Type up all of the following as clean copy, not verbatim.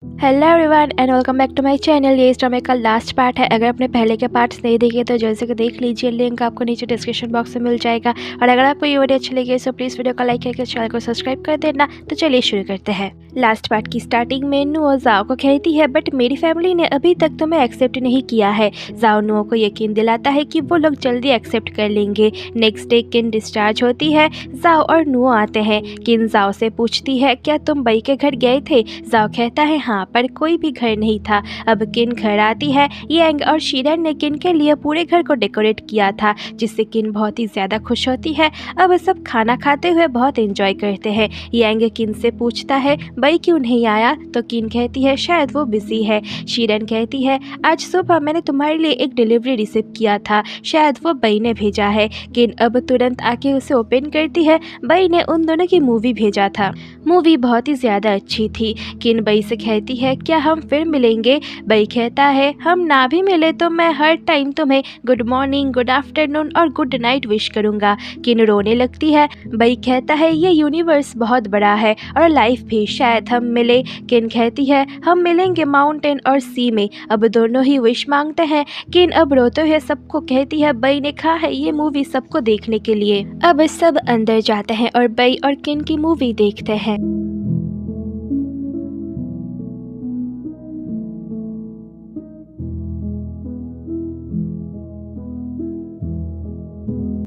Hello everyone and welcome back to my channel. ये इस ड्रामे का लास्ट पार्ट है। अगर आपने पहले के पार्ट्स नहीं देखे तो जल्दी से देख लीजिए, लिंक आपको नीचे डिस्क्रिप्शन बॉक्स में मिल जाएगा। और अगर आपको ये वीडियो अच्छी लगी तो प्लीज़ वीडियो को लाइक करके चैनल को सब्सक्राइब कर देना। तो चलिए शुरू करते हैं। लास्ट पार्ट की स्टार्टिंग में नुओ जाओ को कहती है, बट मेरी फैमिली ने अभी तक तुम्हें एक्सेप्ट नहीं किया है। जाओ नुओ को यकीन दिलाता है कि वो लोग जल्दी एक्सेप्ट कर लेंगे। नेक्स्ट डे किन डिस्चार्ज होती है। जाओ और नुओ आते हैं। किन जाओ से पूछती है, क्या तुम बई के घर गए थे। जाओ कहता है हाँ, पर कोई भी घर नहीं था। अब किन घर आती है। यांग और शीरन ने किन के लिए पूरे घर को डेकोरेट किया था, जिससे किन बहुत ही ज़्यादा खुश होती है। अब सब खाना खाते हुए बहुत एंजॉय करते हैं। यांग किन से पूछता है, बई क्यों नहीं आया, तो किन कहती है शायद वो बिजी है। शीरन कहती है, आज सुबह मैंने तुम्हारे लिए एक डिलीवरी रिसीव किया था, शायद वो बई ने भेजा है। किन अब तुरंत आके उसे ओपन करती है। बई ने उन दोनों की मूवी भेजा था। मूवी बहुत ही ज़्यादा अच्छी थी। किन बई से कहती है, क्या हम फिर मिलेंगे। बई कहता है, हम ना भी मिले तो मैं हर टाइम तुम्हें गुड मॉर्निंग, गुड आफ्टरनून और गुड नाइट विश करूँगा। किन रोने लगती है। बई कहता है, ये यूनिवर्स बहुत बड़ा है और लाइफ भी, शायद हम मिले। किन कहती है, हम मिलेंगे माउंटेन और सी में। अब दोनों ही विश मांगते हैं। किन अब रोते हुए सबको कहती है, बई ने कहा है ये मूवी सबको देखने के लिए। अब सब अंदर जाते हैं और बई और किन की मूवी देखते हैं।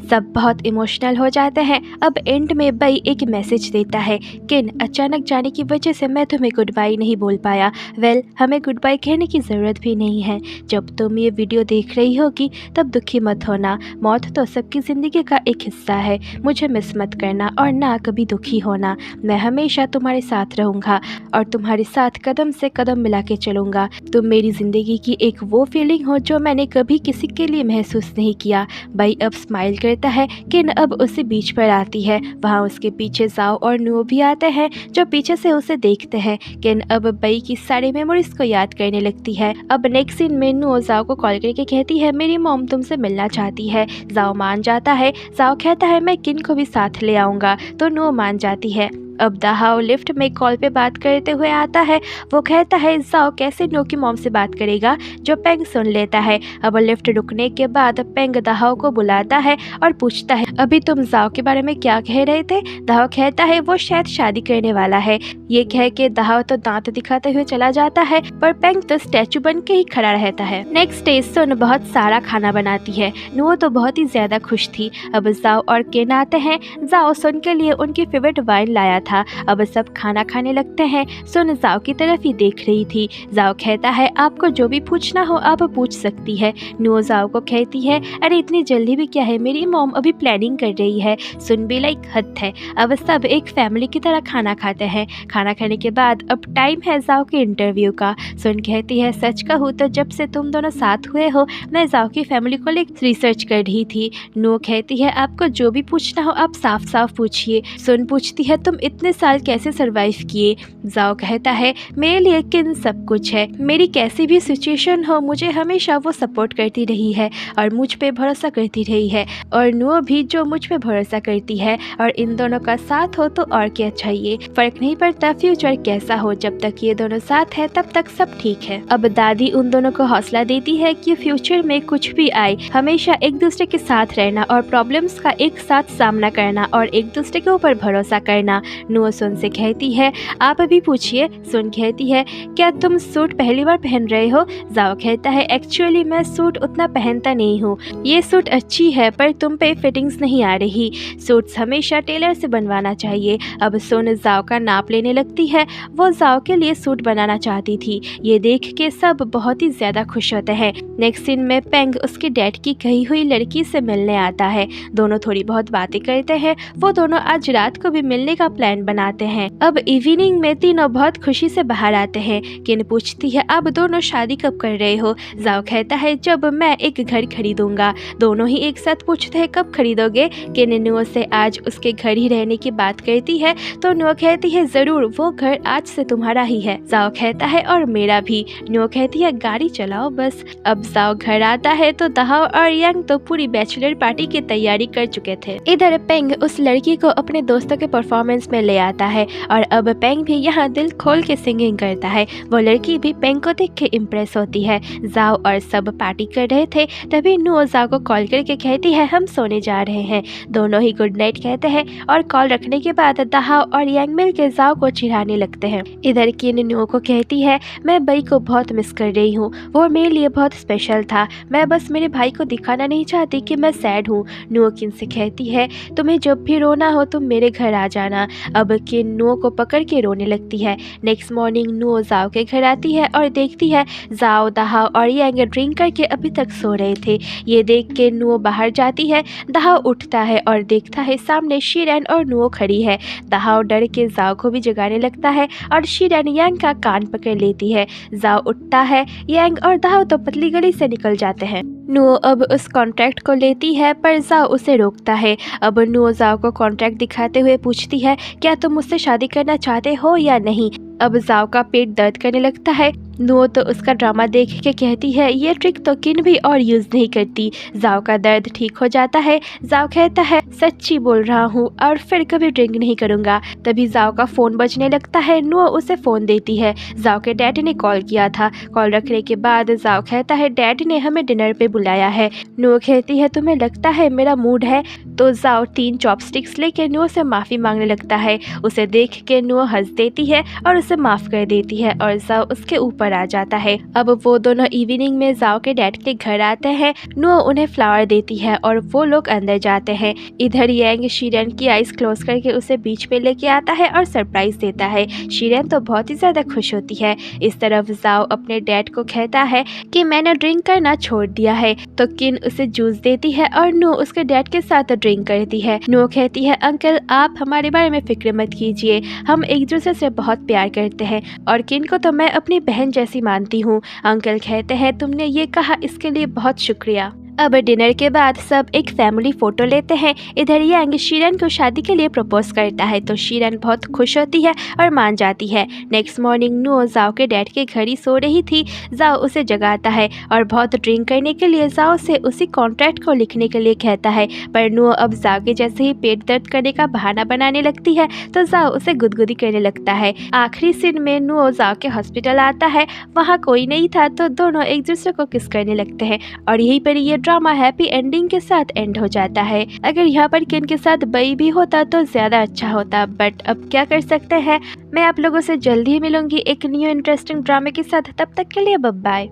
सब बहुत इमोशनल हो जाते हैं। अब एंड में बई एक मैसेज देता है, किन अचानक जाने की वजह से मैं तुम्हें गुड बाय नहीं बोल पाया। वेल, हमें गुड बाय कहने की ज़रूरत भी नहीं है। जब तुम ये वीडियो देख रही होगी तब दुखी मत होना। मौत तो सबकी ज़िंदगी का एक हिस्सा है। मुझे मिस मत करना और ना कभी दुखी होना। मैं हमेशा तुम्हारे साथ रहूँगा और तुम्हारे साथ कदम से कदम मिला के चलूँगा। तुम मेरी ज़िंदगी की एक वो फीलिंग हो जो मैंने कभी किसी के लिए महसूस नहीं किया। बई अब स्माइल करता है। किन अब उसे बीच पर आती है। वहाँ उसके पीछे जाओ और नुओ भी आते हैं, जो पीछे से उसे देखते हैं। किन अब बई की सारी मेमोरीज को याद करने लगती है। अब नेक्स्ट सीन में नुओ जाओ को कॉल करके कहती है, मेरी मॉम तुमसे मिलना चाहती है। जाओ मान जाता है। जाओ कहता है, मैं किन को भी साथ ले आऊँगा, तो नुओ मान जाती है। अब दाहाओ लिफ्ट में कॉल पे बात करते हुए आता है। वो कहता है, जाओ कैसे नो की मॉम से बात करेगा, जो पेंग सुन लेता है। अब लिफ्ट रुकने के बाद पेंग दाहाओ को बुलाता है और पूछता है, अभी तुम जाओ के बारे में क्या कह रहे थे। दाहाओ कहता है, वो शायद शादी करने वाला है। ये कह के दाहाओ तो दांत दिखाते हुए चला जाता है, पर पेंग तो स्टैचू बन के ही खड़ा रहता है। नेक्स्ट डे सुन बहुत सारा खाना बनाती है। नुओ तो बहुत ही ज्यादा खुश थी। अब जाओ और किन आते हैं। जाओ सुन के लिए उनकी फेवरेट वाइन लाया था। अब सब खाना खाने लगते हैं। सुन जाओ की तरफ ही देख रही थी। जाओ कहता है, आपको जो भी पूछना हो आप पूछ सकती है। नुओ जाओ को कहती है, अरे इतनी जल्दी भी क्या है, मेरी मॉम अभी प्लानिंग कर रही है। सुन भी लाइक हद है। अब सब एक फैमिली की तरह खाना खाते हैं। खाना खाने के बाद अब टाइम है जाओ के इंटरव्यू का। सुन कहती है, सच कहूँ तो जब से तुम दोनों साथ हुए हो मैं जाओ की फैमिली को लेकर रिसर्च कर रही थी। नुओ कहती है, आपको जो भी पूछना हो आप साफ साफ पूछिए। सुन पूछती है, तुम इतने साल कैसे सरवाइव किए। जाओ कहता है, मेरे लिए किन सब कुछ है। मेरी कैसी भी सिचुएशन हो मुझे हमेशा वो सपोर्ट करती रही है और मुझ पे भरोसा करती रही है, और नुओ भी जो मुझ पे भरोसा करती है। और इन दोनों का साथ हो तो और क्या चाहिए। फर्क नहीं पड़ता फ्यूचर कैसा हो, जब तक ये दोनों साथ है तब तक सब ठीक है। अब दादी उन दोनों को हौसला देती है कि फ्यूचर में कुछ भी आए हमेशा एक दूसरे के साथ रहना और प्रॉब्लम्स का एक साथ सामना करना और एक दूसरे के ऊपर भरोसा करना। नुओ सुन से कहती है, आप अभी पूछिए। सुन कहती है, क्या तुम सूट पहली बार पहन रहे हो। जाओ कहता है, एक्चुअली मैं सूट उतना पहनता नहीं हूँ। ये सूट अच्छी है पर तुम पे फिटिंग्स नहीं आ रही। सूट्स हमेशा टेलर से बनवाना चाहिए। अब सुन जाओ का नाप लेने लगती है। वो जाओ के लिए सूट बनाना चाहती थी। ये देख के सब बहुत ही ज्यादा खुश होते हैं। नेक्स्ट सीन में पेंग उसके डैड की कही हुई लड़की से मिलने आता है। दोनों थोड़ी बहुत बातें करते हैं। वो दोनों आज रात को भी मिलने का प्लान बनाते हैं। अब इवनिंग में तीनों बहुत खुशी से बाहर आते हैं। किन पूछती है, आप दोनों शादी कब कर रहे हो। जाओ कहता है, जब मैं एक घर खरीदूंगा। दोनों ही एक साथ पूछते हैं, कब खरीदोगे। किन नुओ से आज उसके घर ही रहने की बात करती है, तो नुओ कहती है, जरूर, वो घर आज से तुम्हारा ही है। जाओ कहता है, और मेरा भी। नुओ कहती है, गाड़ी चलाओ बस। अब जाओ घर आता है तो दाहाओ और यांग तो पूरी बैचलर पार्टी की तैयारी कर चुके थे। इधर पेंग उस लड़की को अपने दोस्तों के परफॉर्मेंस में कर ले आता है और अब पेंग भी यहाँ दिल खोल के सिंगिंग करता है। वो लड़की भी पेंग को देख के इम्प्रेस होती है। जाओ और सब पार्टी कर रहे थे, तभी नुओ जाओ को कॉल करके कहती है हम सोने जा रहे हैं। दोनों ही गुड नाइट कहते हैं और कॉल रखने के बाद दाहाओ और यांग मिल के जाओ को चिढ़ाने लगते हैं। इधर किन नुओ को कहती है मैं बई को बहुत मिस कर रही हूँ, वो मेरे लिए बहुत स्पेशल था, मैं बस मेरे भाई को दिखाना नहीं चाहती कि मैं सैड हूँ। नुओ किन से कहती है तुम्हें जब भी रोना हो तुम मेरे घर आ जाना। अब किन नुओ को पकड़ के रोने लगती है। नेक्स्ट मॉर्निंग नुओ जाओ के घर आती है और देखती है जाओ, दाहाओ और यांग ड्रिंक करके अभी तक सो रहे थे। ये देख के नुओ बाहर जाती है। दाहाओ उठता है और देखता है सामने शीरन और नुओ खड़ी है। दाहाओ डर के जाओ को भी जगाने लगता है और शीरन यांग का कान पकड़ लेती है। जाओ उठता है, यांग और दाहाओ तो पतली गली से निकल जाते हैं। नुओ अब उस कॉन्ट्रैक्ट को लेती है पर जाओ उसे रोकता है। अब नुओ जाओ को कॉन्ट्रैक्ट दिखाते हुए पूछती है क्या तुम मुझसे शादी करना चाहते हो या नहीं। अब जाओ का पेट दर्द करने लगता है। नुओ तो उसका ड्रामा देख के कहती है ये ट्रिक तो किन भी और यूज़ नहीं करती। जाओ का दर्द ठीक हो जाता है। जाओ कहता है सच्ची बोल रहा हूँ और फिर कभी ड्रिंक नहीं करूँगा। तभी जाओ का फ़ोन बजने लगता है। नुओ उसे फ़ोन देती है। जाओ के डैड ने कॉल किया था। कॉल रखने के बाद जाओ कहता है डैड ने हमें डिनर पे बुलाया है। नुओ कहती है तुम्हें लगता है मेरा मूड है। तो जाओ 3 चॉपस्टिक्स लेके नुओ से माफ़ी मांगने लगता है। उसे देख के नुओ हंस देती है और उसे माफ़ कर देती है और जाओ उसके ऊपर आ जाता है। अब वो दोनों इवनिंग में जाओ के डैड के घर आते हैं। नुओ उन्हें फ्लावर देती है और वो लोग अंदर जाते हैं। इधर यांग शीरन की आइज क्लोज करके उसे बीच पे लेके आता है और सरप्राइज देता है। शीरन तो बहुत ही ज्यादा खुश होती है। इस तरफ जाओ अपने डैड को कहता है कि मैंने ड्रिंक करना छोड़ दिया है। तो किन उसे जूस देती है और नुओ उसके डैड के साथ ड्रिंक करती है। नुओ कहती है अंकल आप हमारे बारे में फिक्र मत कीजिए, हम एक दूसरे से बहुत प्यार करते हैं और किन को तो मैं अपनी बहन जैसी मानती हूँ। अंकल कहते हैं तुमने ये कहा इसके लिए बहुत शुक्रिया। अब डिनर के बाद सब एक फैमिली फोटो लेते हैं। इधर यांग शीरन को शादी के लिए प्रपोज करता है तो शीरन बहुत खुश होती है और मान जाती है। नेक्स्ट मॉर्निंग नुओ जाओ के डैड के घर ही सो रही थी। जाओ उसे जगाता है और बहुत ड्रिंक करने के लिए जाओ से उसी कॉन्ट्रैक्ट को लिखने के लिए कहता है। पर नुओ अब जाओ के जैसे ही पेट दर्द करने का बहाना बनाने लगती है तो जाओ उसे गुदगुदी करने लगता है। आखिरी सीन में नुओ जाओ के हॉस्पिटल आता है, वहाँ कोई नहीं था तो दोनों एक दूसरे को किस करने लगते हैं और यहीं पर ये ड्रामा हैप्पी एंडिंग के साथ एंड हो जाता है। अगर यहाँ पर किन के साथ बई भी होता तो ज्यादा अच्छा होता, बट अब क्या कर सकते हैं। मैं आप लोगों से जल्दी ही मिलूंगी एक न्यू इंटरेस्टिंग ड्रामे के साथ। तब तक के लिए बाय बाय।